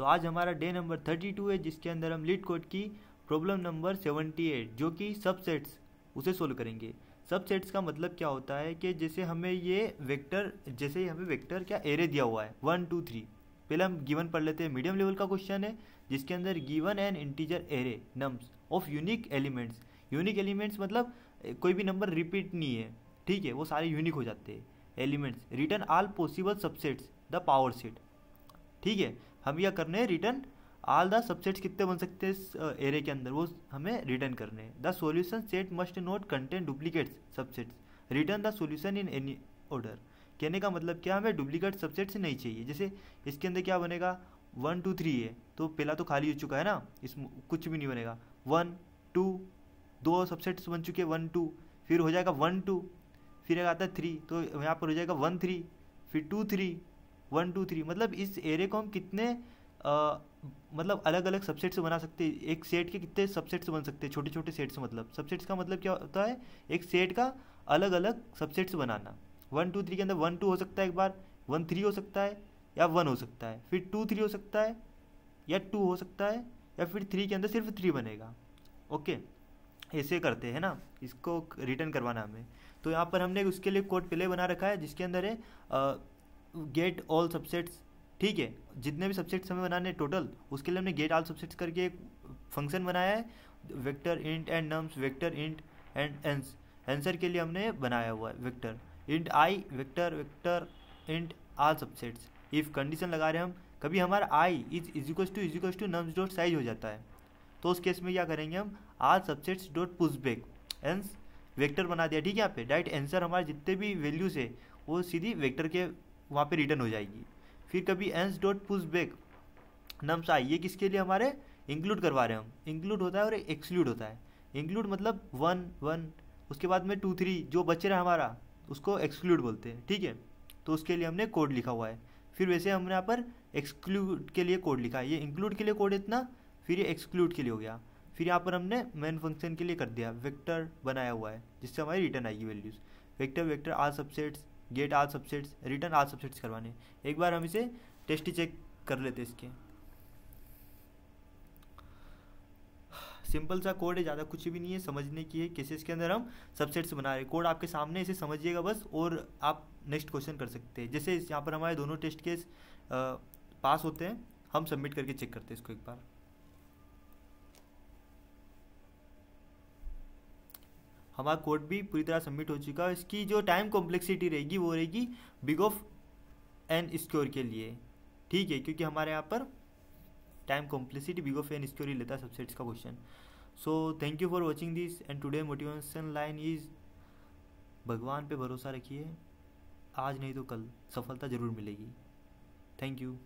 तो आज हमारा डे नंबर 32 है, जिसके अंदर हम लीड कोड की प्रॉब्लम नंबर 78 जो कि सबसेट्स उसे सोल्व करेंगे। सबसेट्स का मतलब क्या होता है कि जैसे हमें ये वेक्टर, जैसे हमें वेक्टर क्या एरे दिया हुआ है 1 2 3। पहले हम गिवन पढ़ लेते हैं। मीडियम लेवल का क्वेश्चन है जिसके अंदर given an integer array nums of unique elements. Unique elements मतलब कोई भी नंबर रिपीट नहीं है, ठीक है, वो सारे यूनिक हो जाते हैं elements. Return all possible subsets the power set, ठीक है। हम यह करने हैं रिटर्न ऑल द सबसेट्स कितने बन सकते हैं इस एरे के अंदर, वो हमें रिटर्न करने हैं। The solution set must not contain duplicates subsets, return the solution in any order. कहने का मतलब क्या, हमें डुप्लीकेट सबसेट्स नहीं चाहिए। जैसे इसके अंदर क्या बनेगा 1 2 3 है, तो पहला तो खाली हो चुका है ना, इसमें कुछ भी नहीं बनेगा। 1 2 दो सबसेट्स बन चुके हैं 1 2, फिर हो जाएगा 1 2, फिर एक आता है 3, तो यहाँ पर हो जाएगा 1 3, फिर 2 3 1 2 3। मतलब इस एरे को हम कितने मतलब अलग अलग सबसेट्स बना सकते हैं। एक सेट के कितने सबसेट्स बन सकते हैं, छोटे छोटे सेट्स। मतलब सबसेट्स का मतलब क्या होता है, एक सेट का अलग अलग सबसेट्स बनाना। 1 2 3 के अंदर 1 2 हो सकता है, एक बार 1 3 हो सकता है, या 1 हो सकता है, फिर 2 3 हो सकता है, या 2 हो सकता है, या फिर 3 के अंदर सिर्फ 3 बनेगा। ओके, ऐसे करते हैं ना, इसको रिटर्न करवाना हमें। तो यहाँ पर हमने उसके लिए कोड पहले बना रखा है जिसके अंदर है गेट ऑल सबसेट्स, ठीक है। जितने भी सबसेट्स हमें बनाने हैं टोटल, उसके लिए हमने गेट ऑल सबसेट्स करके एक फंक्शन बनाया है। Vector int and nums, vector int and ans, answer के लिए हमने बनाया हुआ है vector int i, vector vector int all subsets. If condition लगा रहे हैं हम, कभी हमारा i is equal to nums dot size हो जाता है, तो उस केस में क्या करेंगे हम, all subsets dot push back ans vector बना दिया, ठीक है। यहाँ पे डायरेक्ट आंसर हमारे जितने भी वैल्यूज है वो सीधी वेक्टर के वहाँ पे रिटर्न हो जाएगी। फिर कभी एंस डॉट पुश बैक नम्स आई, ये किसके लिए हमारे इंक्लूड करवा रहे हैं हम। इंक्लूड होता है और एक्सक्लूड होता है। इंक्लूड मतलब 1 1, उसके बाद में 2 3 जो बच रहा है हमारा उसको एक्सक्लूड बोलते हैं, ठीक है। तो उसके लिए हमने कोड लिखा हुआ है। फिर वैसे हमने यहाँ पर एक्सक्लूड के लिए कोड लिखा है, ये इंक्लूड के लिए कोड इतना, फिर ये एक्सक्लूड के लिए हो गया। फिर यहाँ पर हमने मेन फंक्शन के लिए कर दिया, वेक्टर बनाया हुआ है जिससे हमारी रिटर्न आएगी वैल्यूज़। वेक्टर वेक्टर आल सबसेट्स, गेट आल सबसेट्स, रिटर्न आल सबसेट्स करवाने। एक बार हम इसे टेस्ट चेक कर लेते इसके। सिंपल सा कोड है, ज़्यादा कुछ भी नहीं है, समझने की है कैसे इसके अंदर हम सबसेट्स बना रहे हैं। कोड आपके सामने, इसे समझिएगा बस, और आप नेक्स्ट क्वेश्चन कर सकते हैं। जैसे यहाँ पर हमारे दोनों टेस्ट केस पास होते हैं, हम सबमिट करके चेक करते हैं इसको एक बार। हमारा कोड भी पूरी तरह सबमिट हो चुका है। इसकी जो टाइम कॉम्प्लेक्सिटी रहेगी वो रहेगी बिग ऑफ एन स्क्योर के लिए, ठीक है, क्योंकि हमारे यहाँ पर time complexity big of n square ही लेता है सबसेट्स का question. So thank you for watching this and today motivation line is, भगवान पे भरोसा रखिए, आज नहीं तो कल सफलता ज़रूर मिलेगी। Thank you.